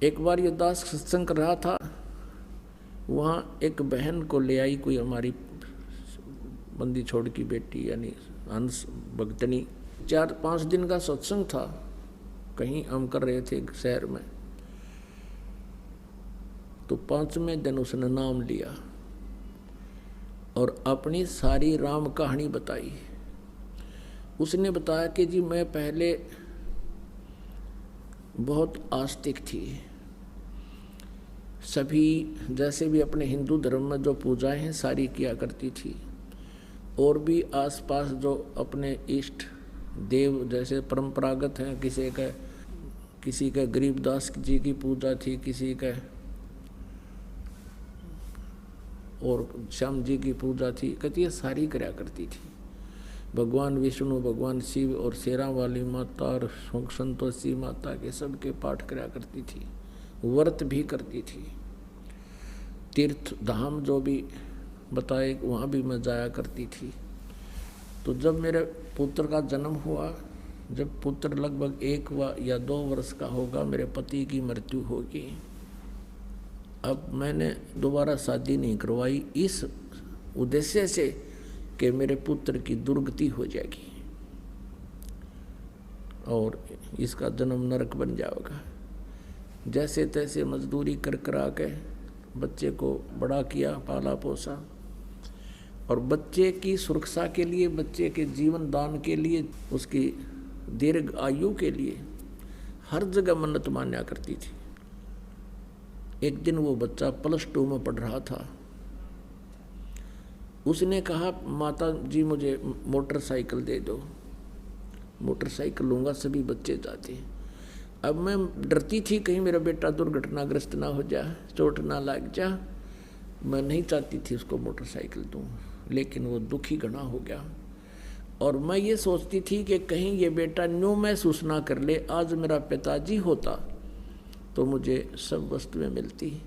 एक बार ये दास सत्संग कर रहा था, वहाँ एक बहन को ले आई कोई हमारी बंदी छोड़ की बेटी, यानी हंस भगतनी। 4-5 दिन का सत्संग था, कहीं हम कर रहे थे शहर में। तो 5वें दिन उसने नाम लिया और अपनी सारी राम कहानी बताई। उसने बताया कि जी मैं पहले बहुत आस्तिक थी, सभी जैसे भी अपने हिंदू धर्म में जो पूजाएं हैं सारी किया करती थी, और भी आसपास जो अपने इष्ट देव जैसे परंपरागत हैं, किसी का गरीबदास जी की पूजा थी, किसी का और श्याम जी की पूजा थी, कहती है सारी कराया करती थी। भगवान विष्णु, भगवान शिव और शेरा वाली माता और संतोषी माता के सबके पाठ कराया करती थी, व्रत भी करती थी। तीर्थ धाम जो भी बताए वहाँ भी मैं जाया करती थी। तो जब मेरे पुत्र का जन्म हुआ, जब पुत्र लगभग 1 या 2 वर्ष का होगा, मेरे पति की मृत्यु होगी। अब मैंने दोबारा शादी नहीं करवाई इस उद्देश्य से कि मेरे पुत्र की दुर्गति हो जाएगी और इसका जन्म नरक बन जाएगा। जैसे तैसे मजदूरी कर करा के बच्चे को बड़ा किया, पाला पोसा, और बच्चे की सुरक्षा के लिए, बच्चे के जीवन दान के लिए, उसकी दीर्घ आयु के लिए हर जगह मन्नत मान्या करती थी। एक दिन वो बच्चा +2 में पढ़ रहा था। उसने कहा माता जी मुझे मोटरसाइकिल दे दो, मोटरसाइकिल लूँगा, सभी बच्चे जाते हैं। अब मैं डरती थी कहीं मेरा बेटा दुर्घटनाग्रस्त ना हो जाए, चोट ना लग जा। मैं नहीं चाहती थी उसको मोटरसाइकिल दूँ, लेकिन वो दुखी घना हो गया। और मैं ये सोचती थी कि कहीं ये बेटा न्यू महसूस ना कर ले, आज मेरा पिताजी होता तो मुझे सब वस्तुएं मिलती,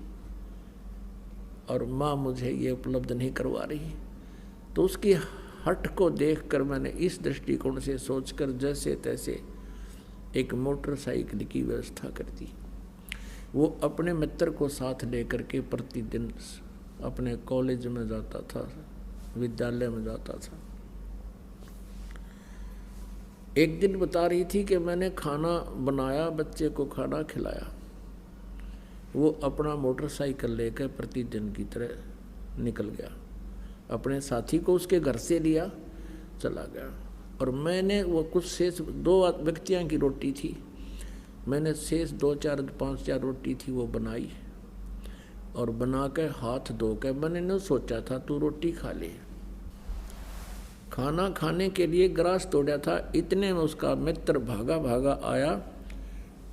और माँ मुझे ये उपलब्ध नहीं करवा रही। तो उसकी हट को देखकर मैंने इस दृष्टिकोण से सोचकर जैसे तैसे एक मोटरसाइकिल की व्यवस्था कर दी। वो अपने मित्र को साथ लेकर के प्रतिदिन अपने कॉलेज में जाता था, विद्यालय में जाता था। एक दिन बता रही थी कि मैंने खाना बनाया, बच्चे को खाना खिलाया। वो अपना मोटरसाइकिल लेकर प्रतिदिन की तरह निकल गया, अपने साथी को उसके घर से लिया, चला गया। और मैंने वो कुछ शेष 2 व्यक्तियों की रोटी थी, मैंने शेष 2-4-5 रोटी थी वो बनाई, और बना के हाथ धो के मैंने न सोचा था तू रोटी खा ले। खाना खाने के लिए गिलास तोड़ा था, इतने में उसका मित्र भागा भागा आया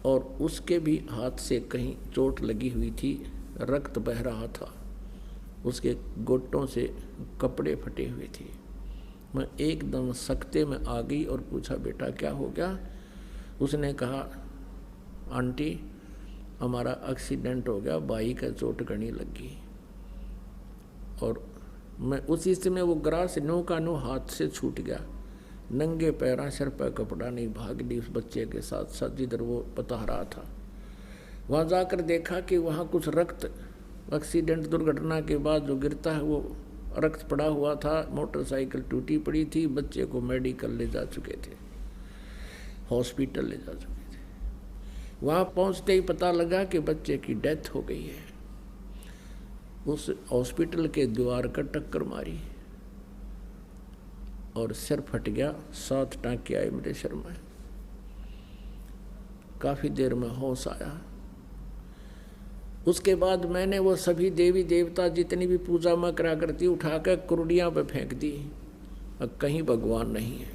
और उसके भी हाथ से कहीं चोट लगी हुई थी, रक्त बह रहा था, उसके घुटनों से कपड़े फटे हुए थे। मैं एकदम सख्ते में आ गई और पूछा बेटा क्या हो गया? उसने कहा आंटी हमारा एक्सीडेंट हो गया, भाई का चोट घनी लगी। और मैं उसी समय वो ग्रास नो का नो हाथ से छूट गया, नंगे पैरा, सर पर कपड़ा नहीं, भाग ली उस बच्चे के साथ साथ जिधर वो बता रहा था। वहाँ जाकर देखा कि वहाँ कुछ रक्त, एक्सीडेंट दुर्घटना के बाद जो गिरता है वो रक्त पड़ा हुआ था, मोटरसाइकिल टूटी पड़ी थी, बच्चे को मेडिकल ले जा चुके थे, हॉस्पिटल ले जा चुके थे। वहाँ पहुँचते ही पता लगा कि बच्चे की डेथ हो गई है। उस हॉस्पिटल के द्वार का टक्कर मारी और सिर फट गया, 7 टाँके आए मेरे सिर में। काफ़ी देर में होश आया। उसके बाद मैंने वो सभी देवी देवता जितनी भी पूजा में करा करती उठाकर कुर्डियाँ पे फेंक दी, अब कहीं भगवान नहीं है।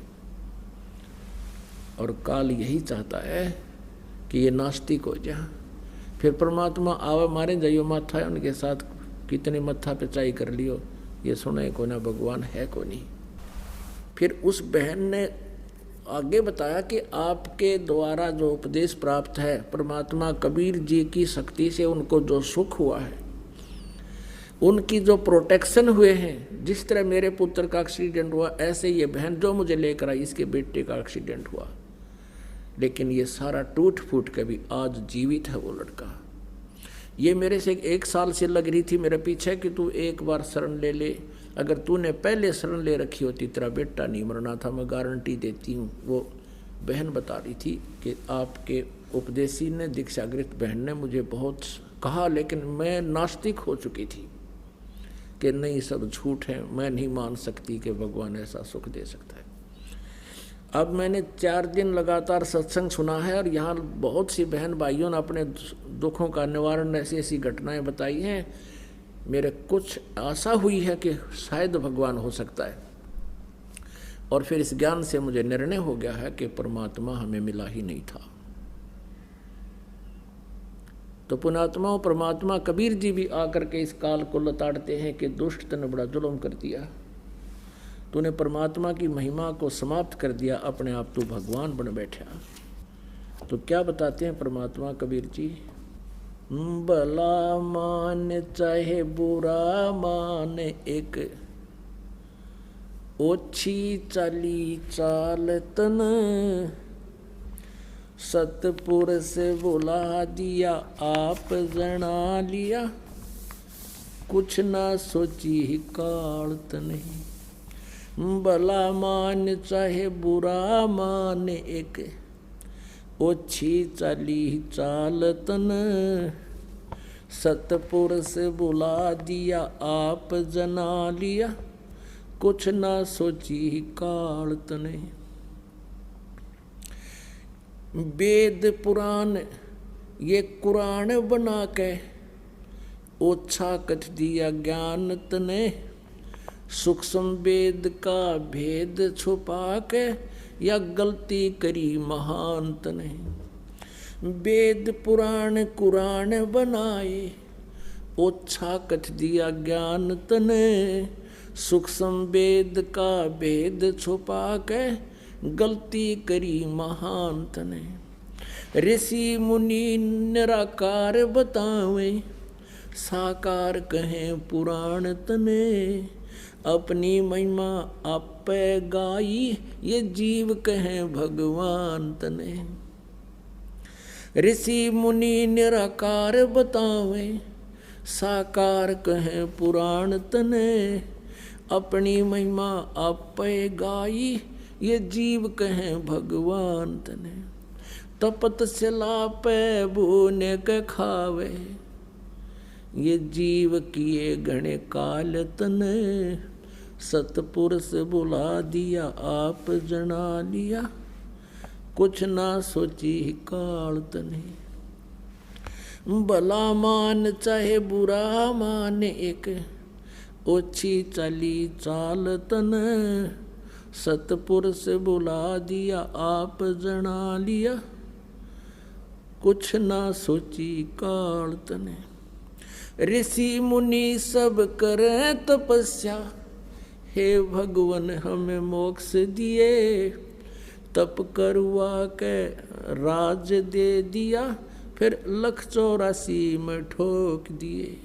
और काल यही चाहता है कि ये नास्तिक हो जाए, फिर परमात्मा आवा मारे जाइयो माथा है उनके साथ, कितनी मत्था पिचाई कर लियो, ये सुने को ना भगवान है को नहीं। फिर उस बहन ने आगे बताया कि आपके द्वारा जो उपदेश प्राप्त है, परमात्मा कबीर जी की शक्ति से उनको जो सुख हुआ है, उनकी जो प्रोटेक्शन हुए हैं, जिस तरह मेरे पुत्र का एक्सीडेंट हुआ ऐसे ये बहन जो मुझे लेकर आई इसके बेटे का एक्सीडेंट हुआ, लेकिन ये सारा टूट फूट के भी आज जीवित है वो लड़का। ये मेरे से 1 साल से लग रही थी मेरे पीछे कि तू एक बार शरण ले ले, अगर तूने पहले शरण ले रखी होती तेरा बेटा नहीं मरना था, मैं गारंटी देती हूँ। वो बहन बता रही थी कि आपके उपदेशी ने, दीक्षागृत बहन ने मुझे बहुत कहा, लेकिन मैं नास्तिक हो चुकी थी कि नहीं सब झूठ है, मैं नहीं मान सकती कि भगवान ऐसा सुख दे सकता है। अब मैंने 4 दिन लगातार सत्संग सुना है और यहाँ बहुत सी बहन भाइयों ने अपने दुखों का निवारण ऐसी ऐसी घटनाएं बताई हैं। मेरे कुछ आशा हुई है कि शायद भगवान हो सकता है, और फिर इस ज्ञान से मुझे निर्णय हो गया है कि परमात्मा हमें मिला ही नहीं था। तो पुण्यात्माओं, परमात्मा कबीर जी भी आकर के इस काल को लताड़ते हैं कि दुष्ट तने बड़ा जुल्म कर दिया, तूने परमात्मा की महिमा को समाप्त कर दिया, अपने आप तू भगवान बन बैठा। तो क्या बताते हैं परमात्मा कबीर जी, भला मान चाहे बुरा मान, एक ओछी चाली चाल तन, सतपुरुष बुला दिया आप जना लिया, कुछ ना सोची ही कालत नहीं। भला मान चाहे बुरा मान, एक ओछी चाली चाल तन, सतपुरुष बुला दिया आप जना लिया, कुछ ना सोची ही कालत नहीं। वेद पुराण ये कुरान बना के ओछा कथ दिया ज्ञान तने, सूक्ष्म वेद का भेद छुपा के या गलती करी महान तने। वेद पुराण कुरान बनाए ओछा कथ दिया ज्ञान तने, सूक्ष्म वेद का भेद छुपा के गलती करी महान तने। ऋषि मुनि निराकार बतावे, साकार कहें पुराण तने, अपनी महिमा आपे गाई ये जीव कहें भगवान तने। ऋषि मुनि निराकार बतावे, साकार कहें पुराण तने, अपनी महिमा आपे गाई ये जीव कहें भगवान तने। तपत सिला पे भूने के खावे, ये जीव किए घने काल तने, सतपुरुष बुला दिया आप जना लिया, कुछ ना सोची काल तने। भला मान चाहे बुरा मान, एक ओछी चाली चाल तन, सतपुरुष बुला दिया आप जना लिया, कुछ ना सोची काल तने। ऋषि मुनि सब करे तपस्या, हे भगवान हमें मोक्ष दिए, तप करवा के राज दे दिया, फिर 184 में ठोक दिए।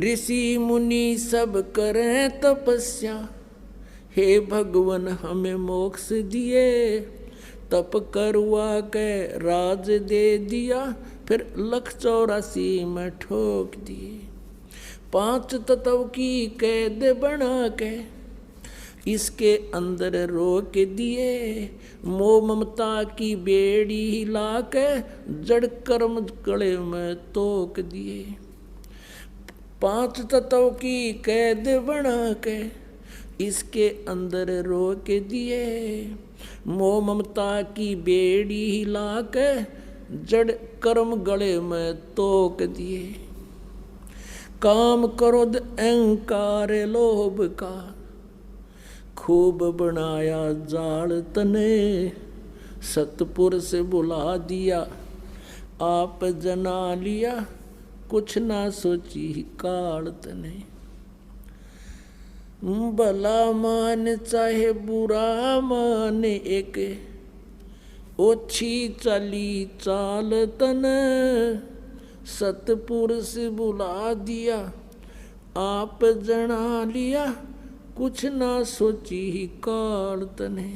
ऋषि मुनि सब करे तपस्या, हे भगवान हमें मोक्ष दिए, तप करवा के राज दे दिया, फिर 184 में ठोक दिए। 5 तत्व की कैद बना के इसके अंदर रोक दिए, मोह ममता की बेड़ी हिला के जड़ कर्म गले में तोक दिए। 5 तत्व की कैद बना के इसके अंदर रोक दिए, मोह ममता की बेड़ी हिला के जड़ कर्म गले में तोक दिए। काम क्रोध अहंकार लोभ का खूब बनाया जाल तने, सतपुरुष बुला दिया आप जना लिया, कुछ ना सोची काल तने। भला मान चाहे बुरा मान, एक ओछी चाली चाल तन, सतपुरुष बुला दिया आप जना लिया, कुछ ना सोची काल तने।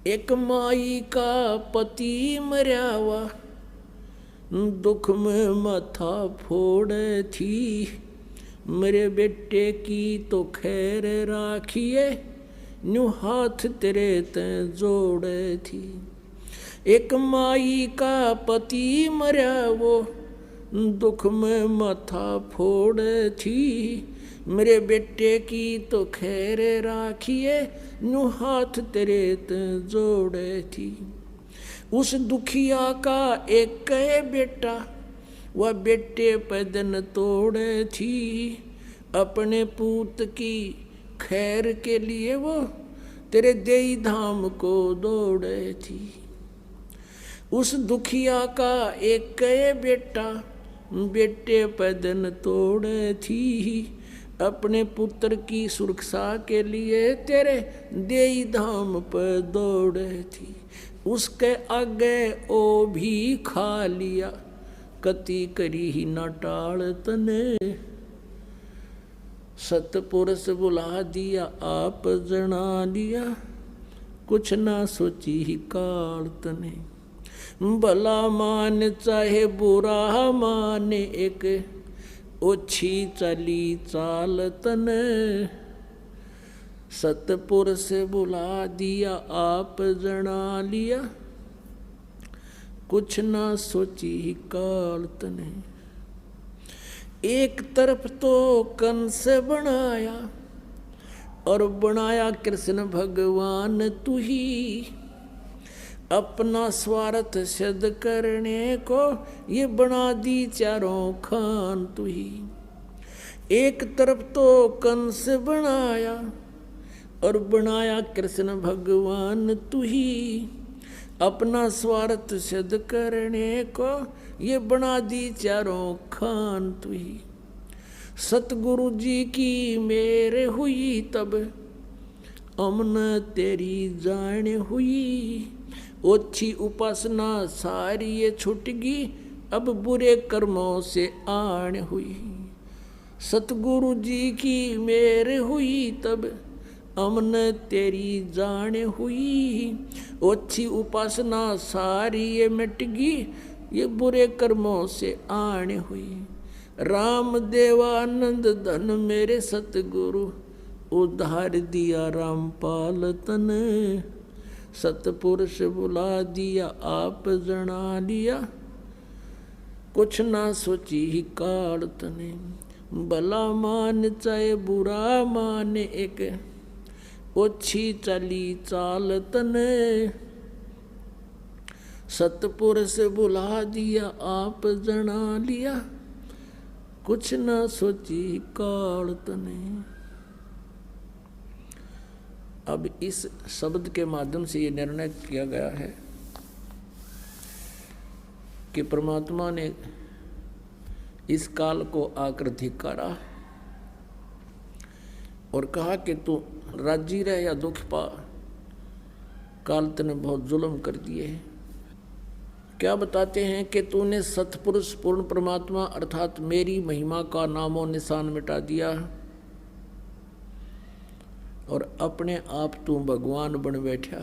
एक माई का पति मर्यावा, दुख में माथा फोड़े थी, मेरे बेटे की तो खैर राखिए, न्यू हाथ तेरे ते जोड़े थी। एक माई का पति मरा वो, दुख में माथा फोड़े थी, मेरे बेटे की तो खैर राखिए, न्यू हाथ तेरे ते जोड़े थी। उस दुखिया का एक बेटा, वह बेटे पैदन तोड़े थी, अपने पूत की खैर के लिए वो तेरे देई धाम को दौड़े थी। उस दुखिया का एक बेटा, बेटे पैदन तोड़े थी, अपने पुत्र की सुरक्षा के लिए तेरे देई धाम पर दौड़े थी। उसके आगे ओ भी खा लिया, कति करी ही न टाल तने, सतपुरुष बुला दिया आप जना लिया, कुछ ना सोची ही काल तने। भला मान चाहे बुरा माने, एक ओछी चली चाल तने, सतपुरुष बुला दिया आप जना लिया, कुछ ना सोची ही काल तने। एक तरफ तो कंस बनाया, और बनाया कृष्ण भगवान तू ही, अपना स्वार्थ सिद्ध करने को ये बना दी चारों खान तू ही। एक तरफ तो कंस बनाया, और बनाया कृष्ण भगवान तू ही, अपना स्वार्थ सिद्ध करने को ये बना दी चारों खान तू ही। सतगुरु जी की मेरे हुई तब, अमन तेरी जान हुई, ओछी उपासना सारी ये छुटगी, अब बुरे कर्मों से आन हुई। सतगुरु जी की मेरे हुई तब, अमन तेरी जान हुई, ओछी उपासना सारी ये मिटगी, ये बुरे कर्मों से आन हुई। राम देवानंद धन मेरे सतगुरु, उद्धार दिया रामपाल तन, सतपुरुष बुला दिया आप जना लिया, कुछ ना सोची ही काल तने। भला मान चाहे बुरा माने, एक ओछी चली चाल तने, सतपुरुष बुला दिया आप जना लिया, कुछ ना सोची काल तने। अब इस शब्द के माध्यम से ये निर्णय किया गया है कि परमात्मा ने इस काल को आकर धिक्कारा और कहा कि तू राजी रह या दुख पा, काल तूने बहुत जुल्म कर दिए हैं। क्या बताते हैं कि तूने सतपुरुष पूर्ण परमात्मा अर्थात मेरी महिमा का नामो निशान मिटा दिया, और अपने आप तू भगवान बन बैठा।